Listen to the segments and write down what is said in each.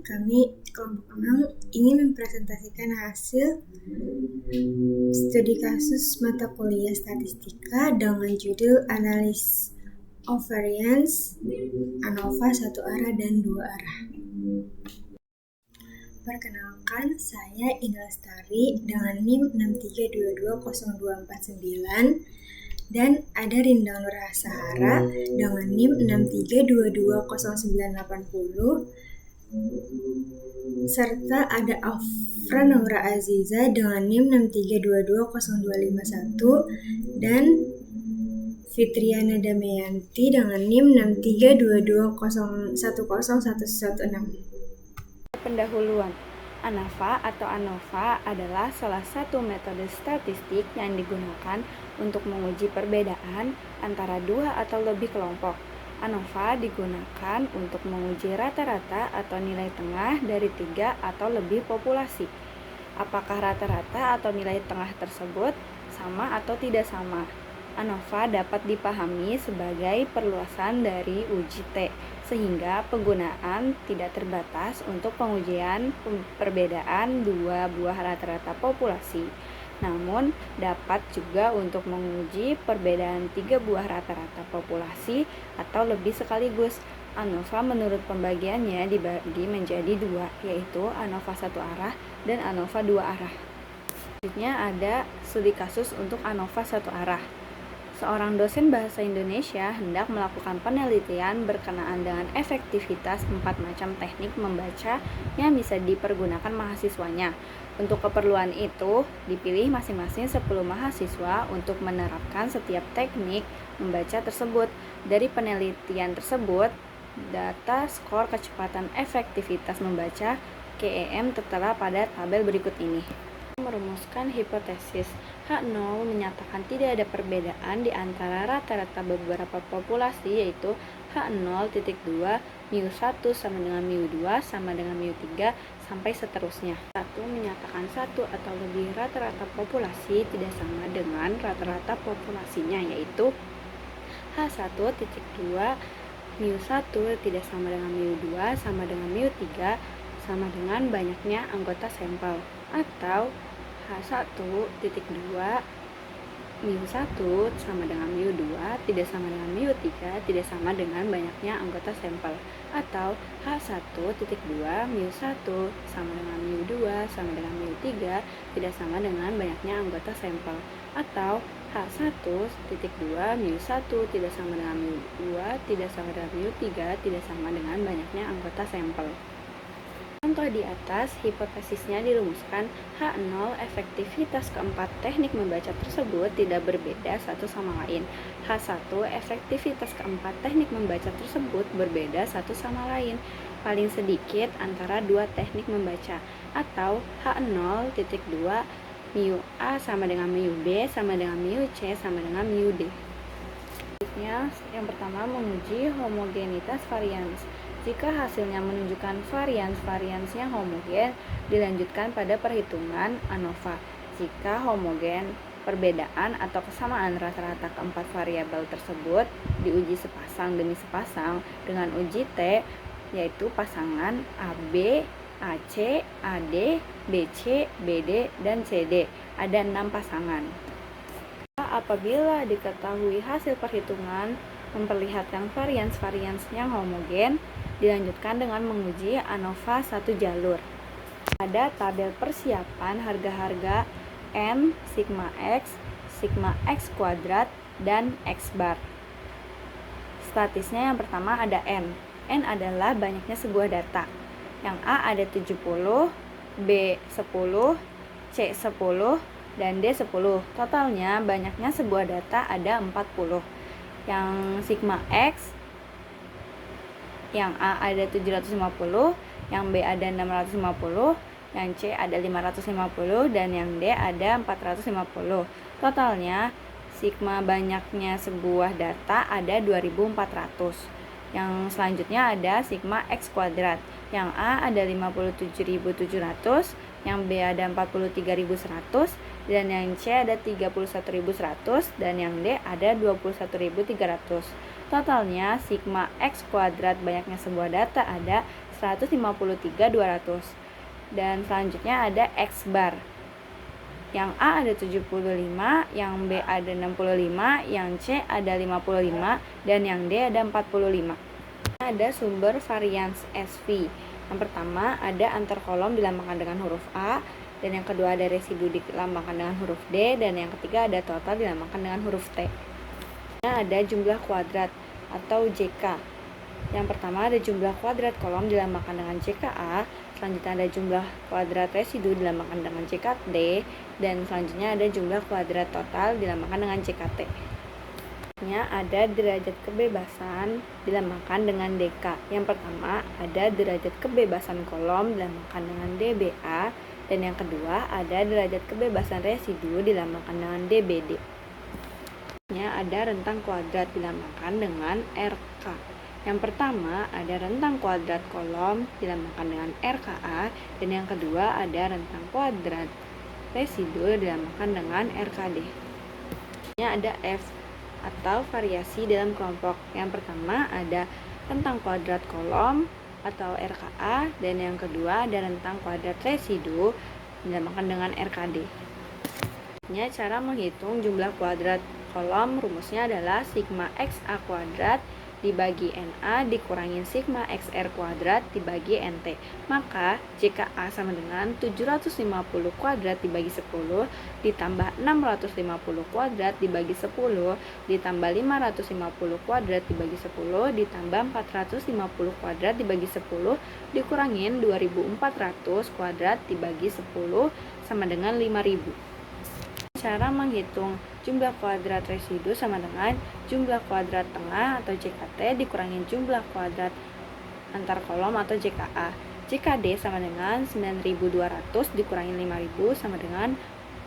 Kami kelompok 6 ingin mempresentasikan hasil studi kasus mata kuliah statistika dengan judul Analysis of Variance ANOVA satu arah dan dua arah. Perkenalkan, saya Indah Lestari dengan NIM 6322029 dan ada Rindang Nurah Sahara dengan NIM 6322090 serta ada Afra Naura Aziza dengan NIM 6322051 dan Fitriana Damayanti dengan NIM 63220101116. Pendahuluan. ANOVA atau ANOVA adalah salah satu metode statistik yang digunakan untuk menguji perbedaan antara dua atau lebih kelompok. ANOVA digunakan untuk menguji rata-rata atau nilai tengah dari 3 atau lebih populasi. Apakah rata-rata atau nilai tengah tersebut sama atau tidak sama? ANOVA dapat dipahami sebagai perluasan dari uji T, sehingga penggunaan tidak terbatas untuk pengujian perbedaan dua buah rata-rata populasi, namun dapat juga untuk menguji perbedaan 3 buah rata-rata populasi atau lebih sekaligus. ANOVA menurut pembagiannya dibagi menjadi 2, yaitu ANOVA satu arah dan ANOVA dua arah. Selanjutnya ada studi kasus untuk ANOVA satu arah. Seorang dosen bahasa Indonesia hendak melakukan penelitian berkenaan dengan efektivitas 4 macam teknik membaca yang bisa dipergunakan mahasiswanya. Untuk keperluan itu, dipilih masing-masing 10 mahasiswa untuk menerapkan setiap teknik membaca tersebut. Dari penelitian tersebut, data skor kecepatan efektivitas membaca KEM tertera pada tabel berikut ini. Merumuskan hipotesis. H0 menyatakan tidak ada perbedaan di antara rata-rata beberapa populasi, yaitu H0.2 μ1 sama dengan μ2 sama dengan μ3 sampai seterusnya. 1 menyatakan satu atau lebih rata-rata populasi tidak sama dengan rata-rata populasinya, yaitu H1.2 μ1 tidak sama dengan μ2 sama dengan μ3 sama dengan banyaknya anggota sampel, atau H1.2 μ1 sama dengan μ2 tidak sama dengan μ3 tidak sama dengan banyaknya anggota sampel, atau H1.2 μ1 sama dengan μ2 sama dengan μ3 tidak sama dengan banyaknya anggota sampel, atau H1.2 μ1 tidak sama dengan μ2 tidak sama dengan μ3 tidak sama dengan banyaknya anggota sampel. Contoh di atas, hipotesisnya dirumuskan. H0 efektivitas keempat teknik membaca tersebut tidak berbeda satu sama lain. H1 efektivitas keempat teknik membaca tersebut berbeda satu sama lain, paling sedikit antara dua teknik membaca, atau H0.2 μA sama dengan μB sama dengan μC sama dengan μD. Selanjutnya, yang pertama menguji homogenitas varians. Jika hasilnya menunjukkan varians yang homogen, dilanjutkan pada perhitungan ANOVA. Jika homogen, perbedaan atau kesamaan rata-rata keempat variabel tersebut diuji sepasang demi sepasang dengan uji T, yaitu pasangan AB, AC, AD, BC, BD, dan CD. Ada 6 pasangan. Apabila diketahui hasil perhitungan memperlihatkan varians yang homogen, dilanjutkan dengan menguji ANOVA satu jalur. Ada tabel persiapan harga-harga N, sigma X kuadrat, dan X bar. Statisnya yang pertama ada N. N adalah banyaknya sebuah data. Yang A ada 70, B 10, C 10, dan D 10. Totalnya banyaknya sebuah data ada 40. Yang sigma X, yang A ada 750, yang B ada 650, yang C ada 550, dan yang D ada 450. Totalnya sigma banyaknya sebuah data ada 2400. Yang selanjutnya ada sigma X kuadrat. Yang A ada 57.700, yang B ada 43.100, dan yang C ada 31.100, dan yang D ada 21.300. Totalnya sigma X kuadrat banyaknya sebuah data ada 153.200. Dan selanjutnya ada X bar. Yang A ada 75, yang B ada 65, yang C ada 55, dan yang D ada 45. Ada sumber varians SV. Yang pertama ada antar kolom dilambangkan dengan huruf A, dan yang kedua ada residu dilambangkan dengan huruf D, dan yang ketiga ada total dilambangkan dengan huruf T. Ada jumlah kuadrat atau JK. Yang pertama ada jumlah kuadrat kolom dilambangkan dengan JKA, selanjutnya ada jumlah kuadrat residu dilambangkan dengan JKD, dan selanjutnya ada jumlah kuadrat total dilambangkan dengan JKT. Ada derajat kebebasan dilambangkan dengan DK. Yang pertama ada derajat kebebasan kolom dilambangkan dengan DBA, dan yang kedua ada derajat kebebasan residu dilambangkan dengan DBD. Ada rentang kuadrat dilambangkan dengan RK. Yang pertama ada rentang kuadrat kolom dilambangkan dengan RKA, dan yang kedua ada rentang kuadrat residu dilambangkan dengan RKD. Ada F atau variasi dalam kelompok. Yang pertama ada rentang kuadrat kolom atau RKA, dan yang kedua ada rentang kuadrat residu dilambangkan dengan RKD. Cara menghitung jumlah kuadrat kolom rumusnya adalah sigma XA kuadrat dibagi NA dikurangin sigma XR kuadrat dibagi NT. Maka JKA sama dengan 750 kuadrat dibagi 10 ditambah 650 kuadrat dibagi 10 ditambah 550 kuadrat dibagi 10 ditambah 450 kuadrat dibagi 10 dikurangin 2400 kuadrat dibagi 10 sama dengan 5000. Cara menghitung jumlah kuadrat residu sama dengan jumlah kuadrat tengah atau JKT dikurangin jumlah kuadrat antar kolom atau JKA. JKD sama dengan 9200 dikurangin 5000 sama dengan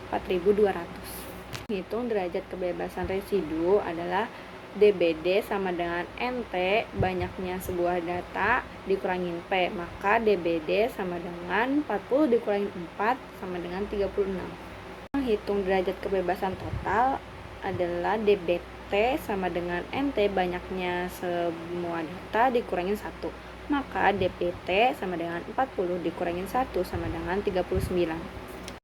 4200. Hitung derajat kebebasan residu adalah DBD sama dengan NT banyaknya sebuah data dikurangin P, maka DBD sama dengan 40 dikurangin 4 sama dengan 36. Menghitung derajat kebebasan total adalah DBT sama dengan NT banyaknya semua data dikurangin 1, maka DPT sama dengan 40 dikurangin 1 sama dengan 39.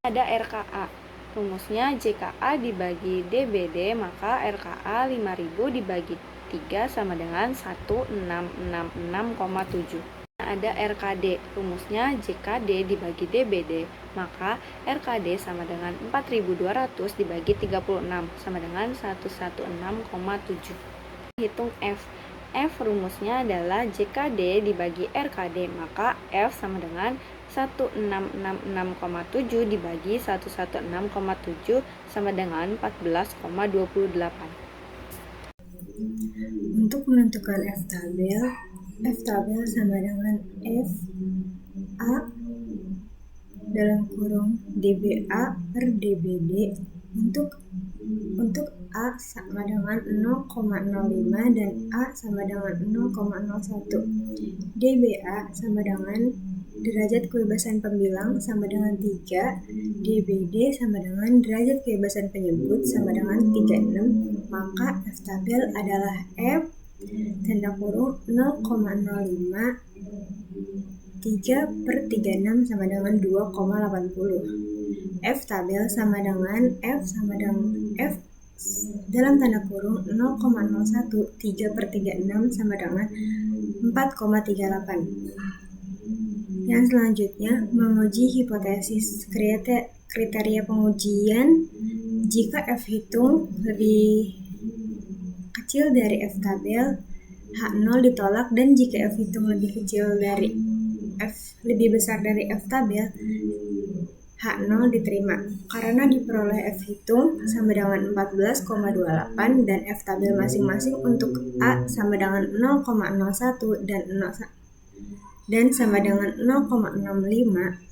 Ada RKA. Rumusnya JKA dibagi DBD, maka RKA 5000 dibagi 3 sama dengan 1666,7. Ada RKD. Rumusnya JKD dibagi DBD, maka RKD sama dengan 4200 dibagi 36 sama dengan 116,7. Hitung F. F rumusnya adalah JKD dibagi RKD, maka F sama dengan 1666,7 dibagi 116,7 sama dengan 14,28. Untuk menentukan F tabel sama dengan F A dalam kurung DBA per DBD. Untuk A sama dengan 0,05 dan A sama dengan 0,01. DBA sama dengan derajat kebebasan pembilang sama dengan 3, DBD sama dengan derajat kebebasan penyebut sama dengan 36, maka F tabel adalah F tanda kurung 0,05 3 per 36 sama dengan 2,80. F tabel sama dengan F dalam tanda kurung 0,01 3 per 36 sama dengan 4,38. Yang selanjutnya, menguji hipotesis kriteria pengujian jika F hitung lebih kecil dari F tabel, H0 ditolak, dan jika F hitung lebih besar dari F tabel, H0 diterima. Karena diperoleh F hitung sama dengan 14,28 dan F tabel masing-masing untuk A sama dengan 0,01 dan sama dengan 0,65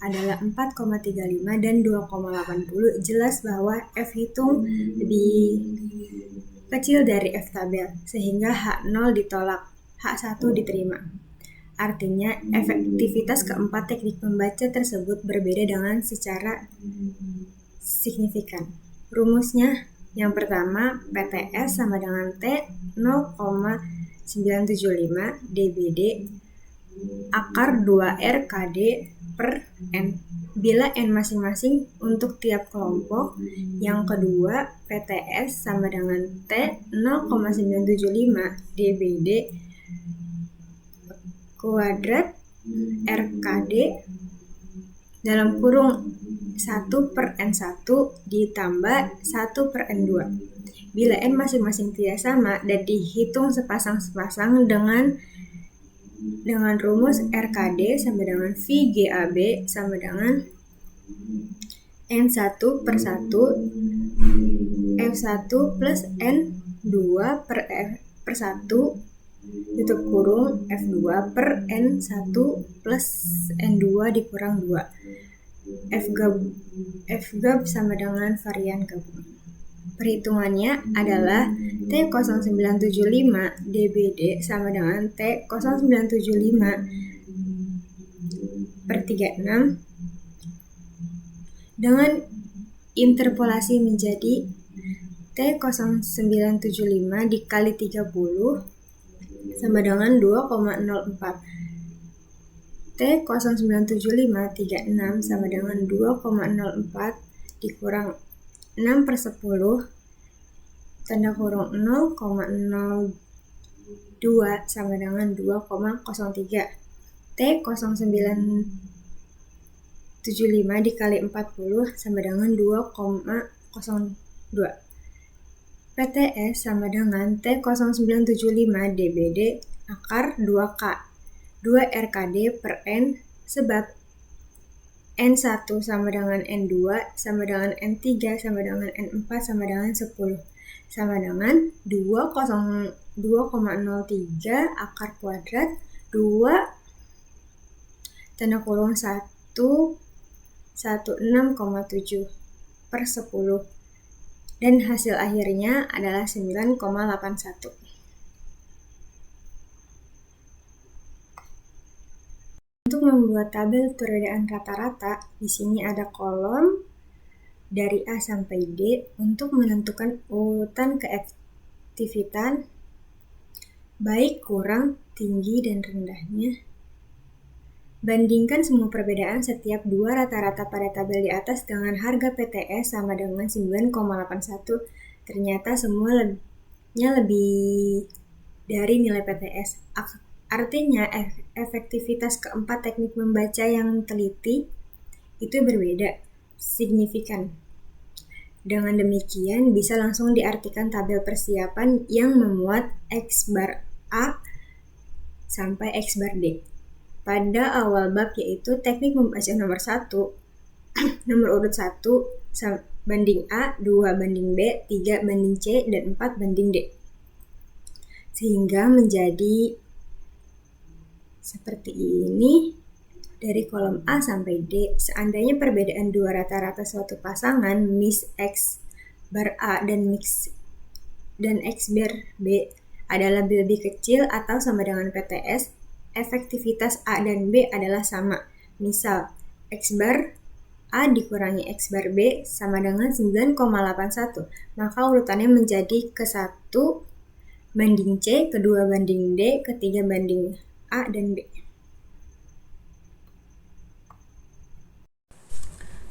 adalah 4,35 dan 2,80, jelas bahwa F hitung lebih kecil dari F tabel, sehingga H0 ditolak, H1 diterima. Artinya, efektivitas keempat teknik membaca tersebut berbeda dengan secara signifikan. Rumusnya, yang pertama, PTS sama dengan T 0,975 DBD akar 2R KD per N bila N masing-masing untuk tiap kelompok. Yang kedua, PTS sama dengan T 0,975 dBd kuadrat RKD dalam kurung 1 per N1 ditambah 1 per N2. Bila N masing-masing tidak sama dan dihitung sepasang-sepasang dengan rumus RKD sama dengan VGAB sama dengan N1 per 1 F1 plus N2 per 1 tutup kurung F2 per N1 plus N2 dikurang 2 F-gab sama dengan varian gabungan. Perhitungannya adalah T0975 dBd sama dengan T0975 per 36 dengan interpolasi menjadi T0975 dikali 30 sama dengan 2,04. T0975 36 sama dengan 2,04 dikurang 6 per 10 tanda kurung 0,02 sama dengan 2,03. T0975 dikali 40 sama dengan 2,02. PTS sama dengan T0975 dBd akar 2K 2 RKD per N sebab N1 sama dengan N2 sama dengan N3 sama dengan N4 sama dengan 10 sama dengan 2,03 akar kuadrat 2 tanda kurung 116,7 per 10 dan hasil akhirnya adalah 9,81. Untuk membuat tabel perbedaan rata-rata, di sini ada kolom dari A sampai D untuk menentukan urutan keefektifan baik, kurang, tinggi, dan rendahnya. Bandingkan semua perbedaan setiap dua rata-rata pada tabel di atas dengan harga PTS sama dengan 9,81. Ternyata semuanya lebih dari nilai PTS. Artinya efektivitas keempat teknik membaca yang teliti itu berbeda, signifikan. Dengan demikian bisa langsung diartikan tabel persiapan yang memuat X bar A sampai X bar D. Pada awal bab yaitu teknik membaca nomor 1, nomor urut 1 banding A, 2 banding B, 3 banding C, dan 4 banding D. Sehingga menjadi seperti ini dari kolom A sampai D. Seandainya perbedaan dua rata-rata suatu pasangan Miss X bar A dan X bar B adalah lebih kecil atau sama dengan PTS, efektivitas A dan B adalah sama. Misal, X bar A dikurangi X bar B sama dengan 9,81. Maka urutannya menjadi ke-1 banding C, kedua banding D, ketiga banding A dan B.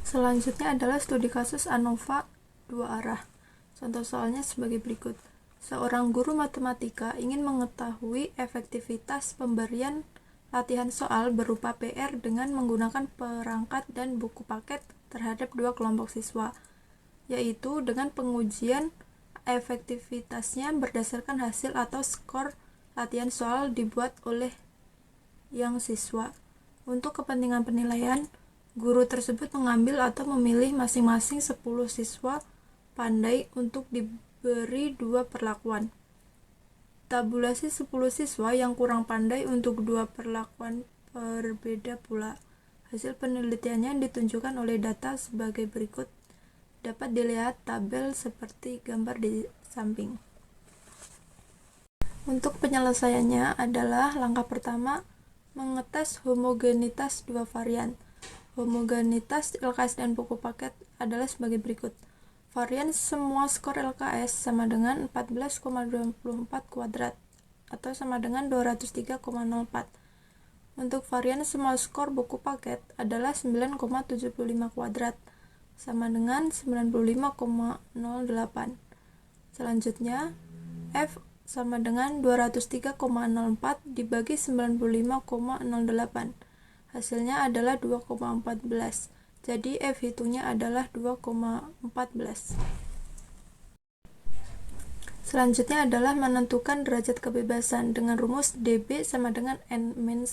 Selanjutnya adalah studi kasus ANOVA 2 arah. Contoh soalnya sebagai berikut. Seorang guru matematika ingin mengetahui efektivitas pemberian latihan soal berupa PR dengan menggunakan perangkat dan buku paket terhadap dua kelompok siswa, yaitu dengan pengujian efektivitasnya berdasarkan hasil atau skor latihan soal dibuat oleh yang siswa. Untuk kepentingan penilaian, guru tersebut mengambil atau memilih masing-masing 10 siswa pandai untuk diberi dua perlakuan. Tabulasi 10 siswa yang kurang pandai untuk dua perlakuan berbeda pula. Hasil penelitiannya ditunjukkan oleh data sebagai berikut. Dapat dilihat tabel seperti gambar di samping. Untuk penyelesaiannya adalah langkah pertama, mengetes homogenitas dua varian. Homogenitas LKS dan buku paket adalah sebagai berikut. Varian semua skor LKS sama dengan 14,24 kuadrat atau sama dengan 203,04. Untuk varian small score buku paket adalah 9,75 kuadrat, sama dengan 95,08. Selanjutnya, F sama dengan 203,04 dibagi 95,08. Hasilnya adalah 2,14. Jadi F hitungnya adalah 2,14. Selanjutnya adalah menentukan derajat kebebasan dengan rumus dB sama dengan N-1.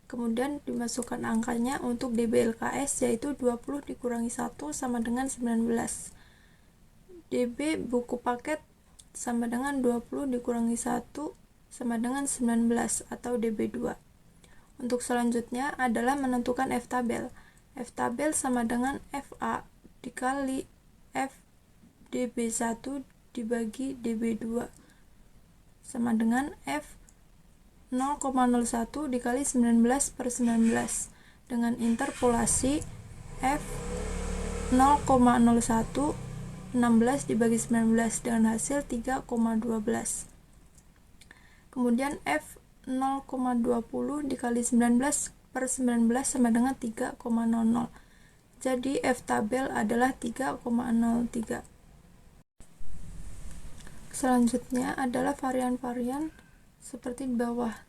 Kemudian dimasukkan angkanya untuk dB LKS, yaitu 20 dikurangi 1 sama dengan 19. dB buku paket sama dengan 20 dikurangi 1 sama dengan 19 atau dB2. Untuk selanjutnya adalah menentukan F tabel. F tabel sama dengan FA dikali F dB1 dibagi dB2 sama dengan F 0,01 dikali 19 per 19 dengan interpolasi F 0,01 16 dibagi 19 dengan hasil 3,12. Kemudian F 0,20 dikali 19 per 19 sama dengan 3,00. Jadi F tabel adalah 3,03. Selanjutnya adalah varian-varian seperti di bawah.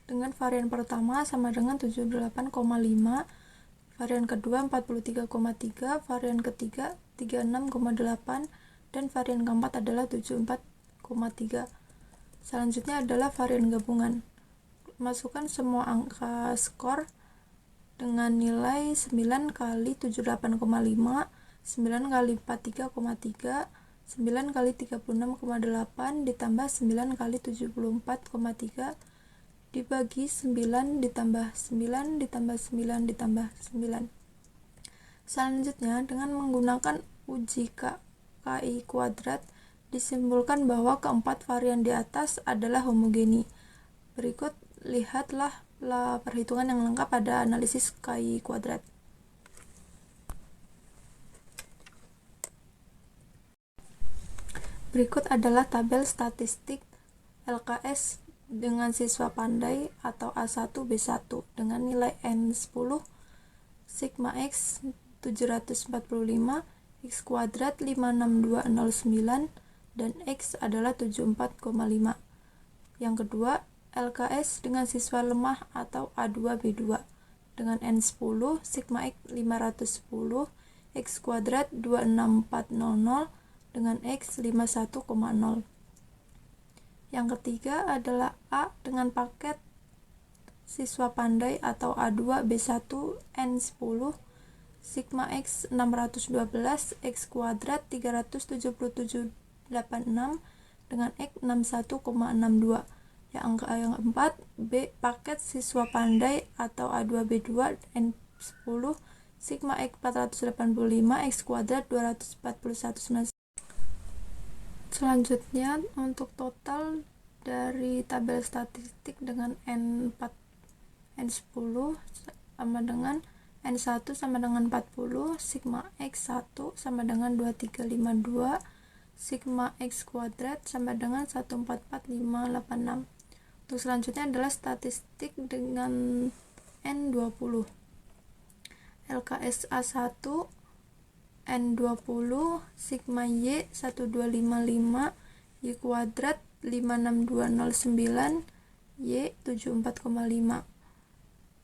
Dengan varian pertama sama dengan 78,5, varian kedua 43,3, varian ketiga 36,8, dan varian keempat adalah 74,3. Selanjutnya adalah varian gabungan. Masukkan semua angka skor dengan nilai 9 kali 78,5, 9 kali 43,3, 9 kali 36,8 ditambah 9 kali 74,3 dibagi 9 ditambah 9 ditambah 9 ditambah 9. Selanjutnya, dengan menggunakan uji KI kuadrat, disimpulkan bahwa keempat varian di atas adalah homogeni. Berikut lihatlah perhitungan yang lengkap pada analisis KI kuadrat. Berikut adalah tabel statistik LKS dengan siswa pandai atau A1-B1 dengan nilai N10, sigma X 745, X kuadrat 56209, dan X adalah 74,5. Yang kedua, LKS dengan siswa lemah atau A2-B2 dengan N10, sigma X 510, X kuadrat 26400 dengan X 51,0. Yang ketiga adalah A dengan paket siswa pandai atau A2-B1 N10, sigma X 612, X kuadrat 377,86 dengan X 61,62. Yang keempat, B paket siswa pandai atau A2-B2 N10, sigma X 485, X kuadrat 241,9. Selanjutnya, untuk total dari tabel statistik dengan N10 sama dengan N1 sama dengan 40, sigma X1 sama dengan 2352, sigma X kuadrat sama dengan 144586. Untuk selanjutnya adalah statistik dengan N20. LKS A1 N20, sigma Y 1255, Y kuadrat 56209, Y 74,5.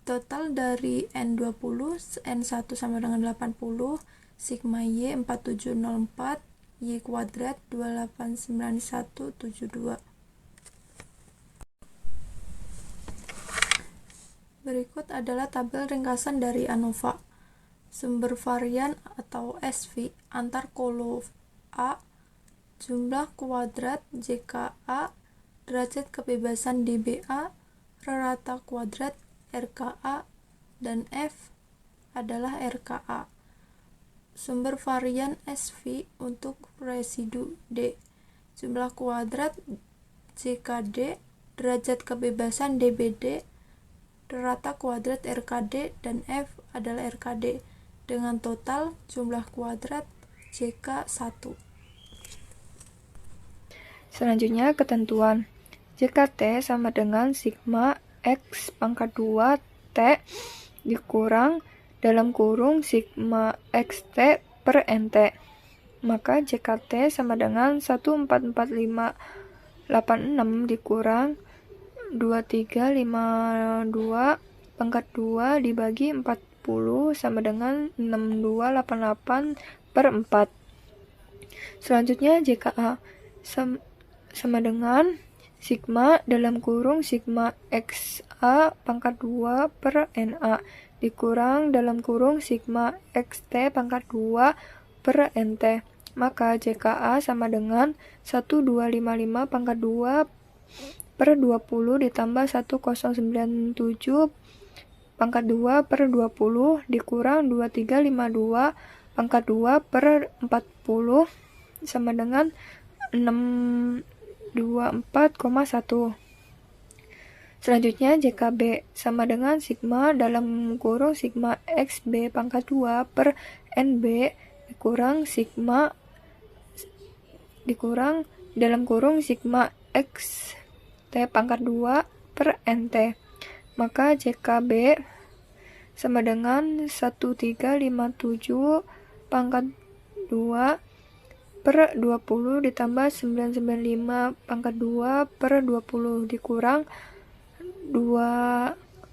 Total dari N20, N1 sama dengan 80, sigma Y 4704, Y kuadrat 289172. Berikut adalah tabel ringkasan dari ANOVA. Sumber varian atau SV antar kolo A, jumlah kuadrat JKA, derajat kebebasan DBA, rata kuadrat RKA, dan F adalah RKA. Sumber varian SV untuk residu D, jumlah kuadrat JKD, derajat kebebasan DBD, rata kuadrat RKD, dan F adalah RKD dengan total jumlah kuadrat JK1. Selanjutnya ketentuan. JKT sama dengan sigma X pangkat 2 T dikurang dalam kurung sigma XT per NT. Maka JKT sama dengan 14586 dikurang 2352 pangkat 2 dibagi 40 sama dengan 6288 per 4. Selanjutnya JKA sama dengan sigma dalam kurung sigma XA pangkat 2 per NA dikurang dalam kurung sigma XT pangkat 2 per NT. Maka JKA sama dengan 1255 pangkat 2 per 20 ditambah 1097 pangkat 2 per 20 dikurang 2352 pangkat 2 per 40 sama dengan 624,1. Selanjutnya JKB sama dengan sigma dalam kurung sigma XB pangkat 2 per NB dikurang dalam kurung sigma X T pangkat 2 per NT. Maka JKB sama dengan 1357 pangkat 2 per 20 ditambah 995 pangkat 2 per 20 dikurang 2352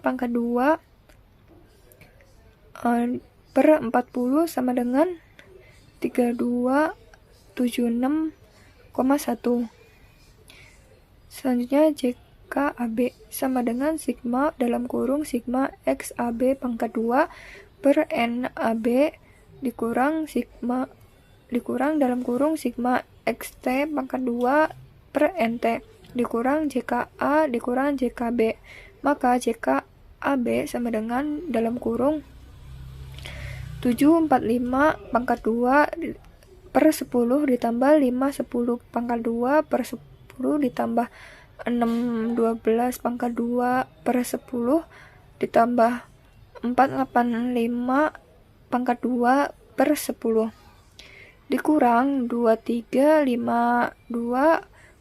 pangkat 2 per 40 sama dengan 3276,1. Selanjutnya JKAB sama dengan sigma dalam kurung sigma XAB pangkat 2 per NAB dikurang dalam kurung sigma XT pangkat 2 per NT dikurang JKA dikurang JKB. Maka JKAB sama dengan dalam kurung 745 pangkat 2 per 10 ditambah 510 pangkat 2 per 10 ditambah 612 pangkat 2 per 10 ditambah 485 pangkat 2 per 10 dikurang 2352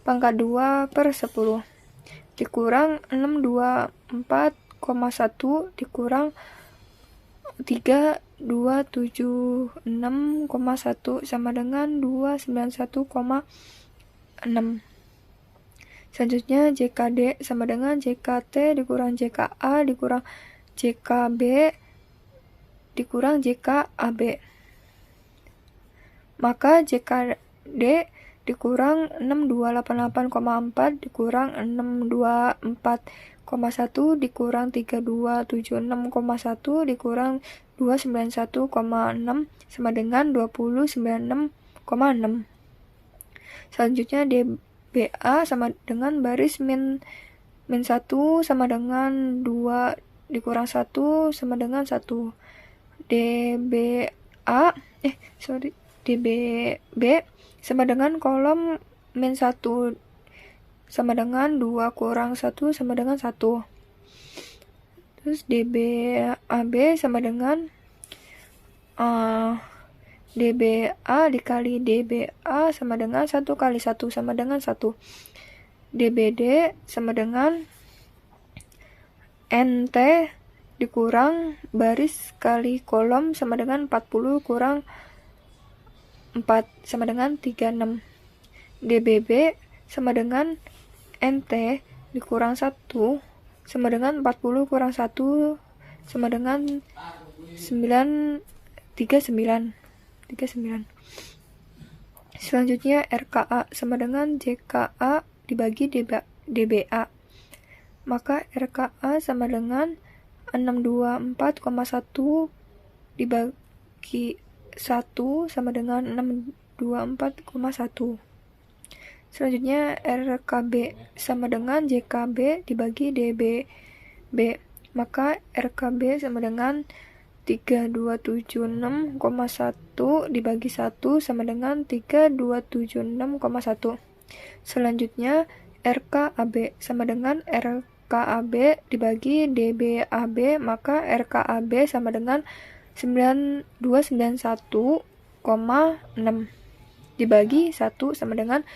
pangkat 2 per 10 dikurang 624,1 dikurang 3276,1 sama dengan 291,6. Selanjutnya JKD sama dengan JKT dikurang JKA dikurang JKB dikurang JKAB. Maka JKD dikurang 6288,4 dikurang 624,1 dikurang 3276,1 dikurang 291,6 sama dengan 2096,6. Selanjutnya DBA sama dengan baris min 1 sama dengan 2 dikurang 1 sama dengan 1. DBB sama dengan kolom min 1 sama dengan 2 kurang 1 sama dengan 1. Terus DBAB sama dengan DBA dikali DBA sama dengan 1 kali 1 sama dengan 1. DBD sama dengan NT dikurang baris kali kolom sama dengan 40 kurang 4 sama dengan 36. DBB sama dengan NT dikurang 1 sama dengan 40 kurang 1 sama dengan 39. Selanjutnya RKA sama dengan JKA dibagi DBA. Maka RKA sama dengan 624,1 dibagi 1 sama dengan 624,1. Selanjutnya RKB sama dengan JKB dibagi DBB. Maka RKB sama dengan 3276,1 dibagi 1 sama dengan 3276,1. Selanjutnya RKAB sama dengan RKAB dibagi DBAB. Maka RKAB sama dengan 9291,6 dibagi 1 sama dengan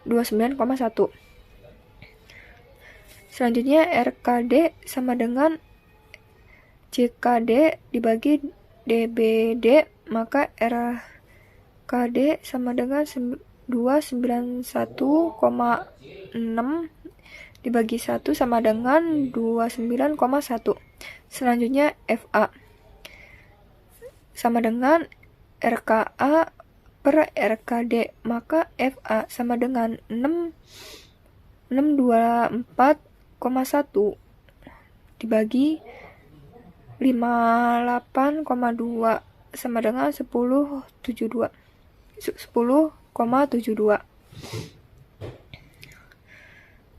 29,1. Selanjutnya RKD sama dengan JKD dibagi DBD, maka RKD sama dengan 291,6 dibagi 1 sama dengan 29,1. Selanjutnya FA sama dengan RKA per RKD, maka FA sama dengan 624,1 dibagi 58,2 sama dengan 10,72.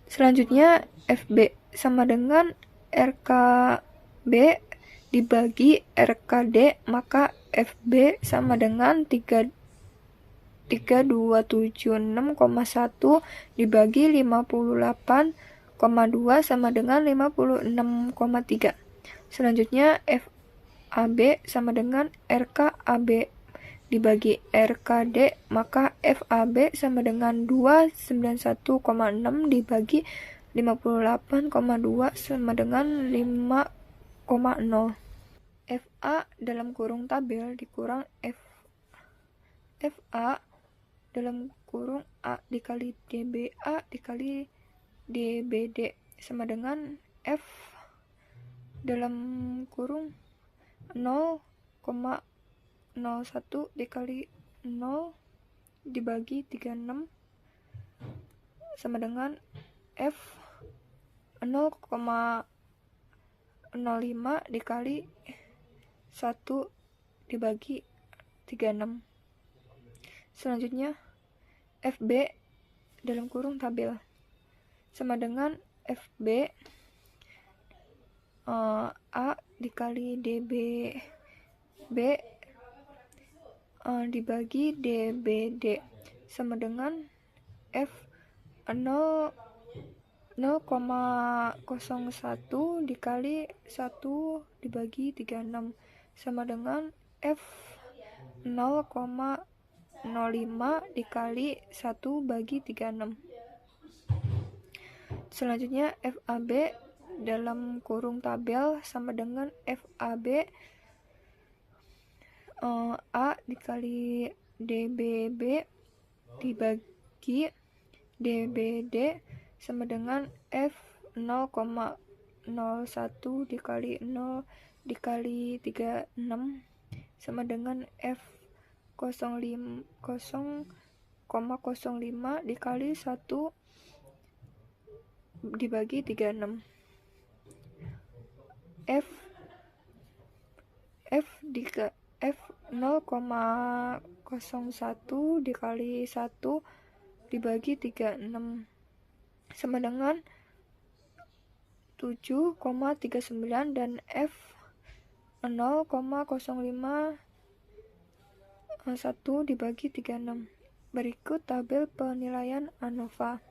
Selanjutnya FB sama dengan RKB dibagi RKD, maka FB sama dengan 3276,1 dibagi 58,2 sama dengan 56,3. Selanjutnya FAB sama dengan RKAB dibagi RKD, maka FAB sama dengan 291,6 dibagi 58,2 sama dengan 5,0. FA dalam kurung tabel dikurang FA dalam kurung A dikali DBA dikali DBD sama dengan F dalam kurung 0,01 dikali 0 dibagi 36 sama dengan F 0,05 dikali 1 dibagi 36. Selanjutnya FB dalam kurung tabel sama dengan FB A dikali DB B dibagi DBD sama dengan F 0,01 dikali 1 dibagi 36 sama dengan F 0,05 dikali 1 bagi 36. Selanjutnya FAB dalam kurung tabel sama dengan FAB A dikali DBB dibagi DBD sama dengan F 0,01 dikali 0 dikali 36 sama dengan F 0,05 dikali 1 dibagi 36. F 0,01 dikali 1 dibagi 36 sama dengan 7,39 dan F 0,051 dibagi 36. Berikut tabel penilaian ANOVA.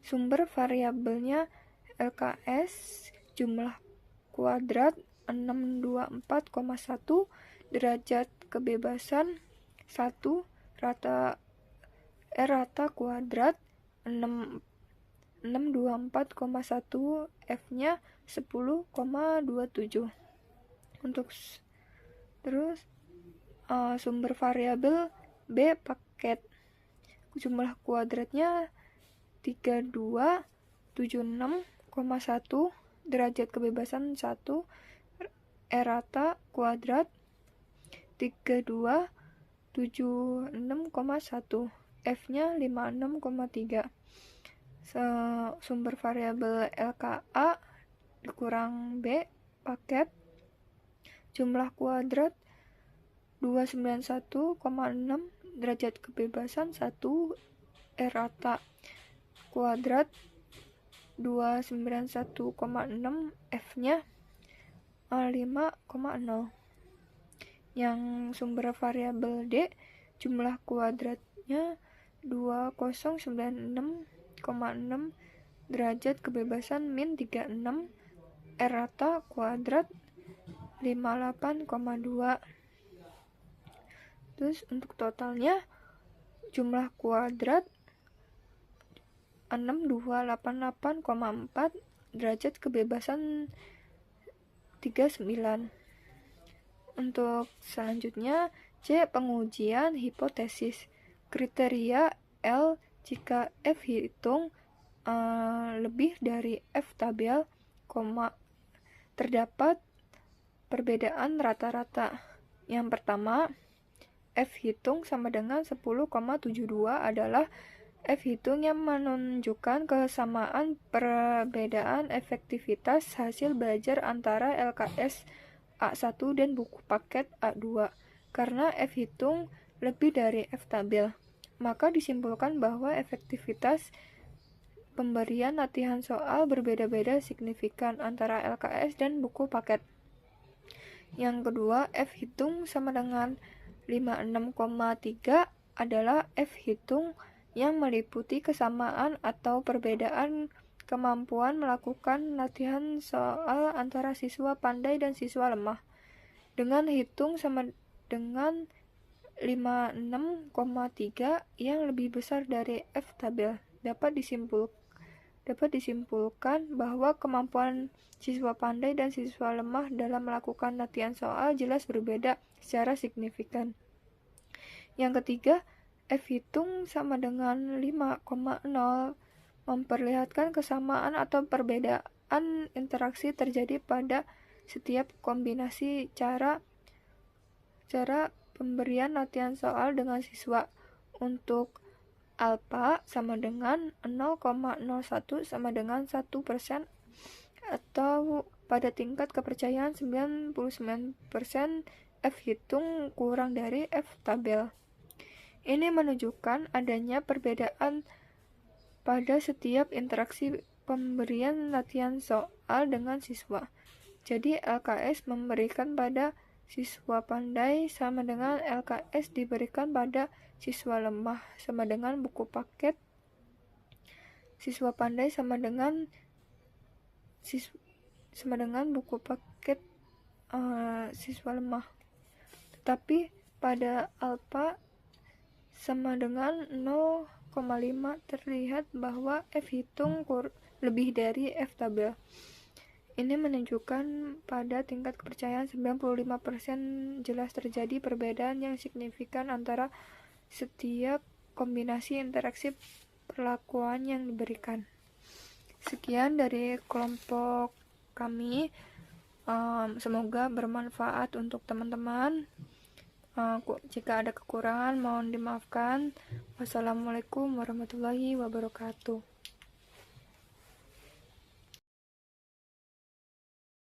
Sumber variabelnya LKS, jumlah kuadrat 624,1, derajat kebebasan 1, rata kuadrat 624,1, F-nya 10,27. Untuk terus sumber variabel B paket, jumlah kuadratnya 3276,1, derajat kebebasan 1, rata kuadrat 3276,1, F-nya 56,3. Sumber variabel LKA dikurang B paket, jumlah kuadrat 291,6, derajat kebebasan 1, rata kuadrat 291,6, F-nya 5,0. Yang sumber variabel D, jumlah kuadratnya 2096,6, derajat kebebasan min 36, rata kuadrat 58,2. Terus untuk totalnya, jumlah kuadrat 6288,4 derajat kebebasan 39. Untuk selanjutnya, C. Pengujian hipotesis. Kriteria L jika F hitung lebih dari F tabel, terdapat perbedaan rata-rata. Yang pertama, F hitung sama dengan 10,72 adalah F hitung yang menunjukkan kesamaan perbedaan efektivitas hasil belajar antara LKS A1 dan buku paket A2. Karena F hitung lebih dari F tabel, maka disimpulkan bahwa efektivitas pemberian latihan soal berbeda-beda signifikan antara LKS dan buku paket. Yang kedua, F hitung sama dengan 56,3 adalah F hitung yang meliputi kesamaan atau perbedaan kemampuan melakukan latihan soal antara siswa pandai dan siswa lemah. Dengan hitung sama dengan 56,3 yang lebih besar dari F tabel, dapat disimpulkan bahwa kemampuan siswa pandai dan siswa lemah dalam melakukan latihan soal jelas berbeda secara signifikan. Yang ketiga, F hitung sama dengan 5,0 memperlihatkan kesamaan atau perbedaan interaksi terjadi pada setiap kombinasi cara pemberian latihan soal dengan siswa. Untuk alfa sama dengan 0,01 sama dengan 1% atau pada tingkat kepercayaan 99% F hitung kurang dari F tabel. Ini menunjukkan adanya perbedaan pada setiap interaksi pemberian latihan soal dengan siswa. Jadi LKS memberikan pada siswa pandai sama dengan LKS diberikan pada siswa lemah sama dengan buku paket. Siswa pandai sama dengan buku paket siswa lemah. Tetapi pada alfa sama dengan 0,5 terlihat bahwa F hitung lebih dari F tabel. Ini menunjukkan pada tingkat kepercayaan 95% jelas terjadi perbedaan yang signifikan antara setiap kombinasi interaksi perlakuan yang diberikan. Sekian dari kelompok kami. Semoga bermanfaat untuk teman-teman. Jika ada kekurangan mohon dimaafkan. Wassalamualaikum warahmatullahi wabarakatuh.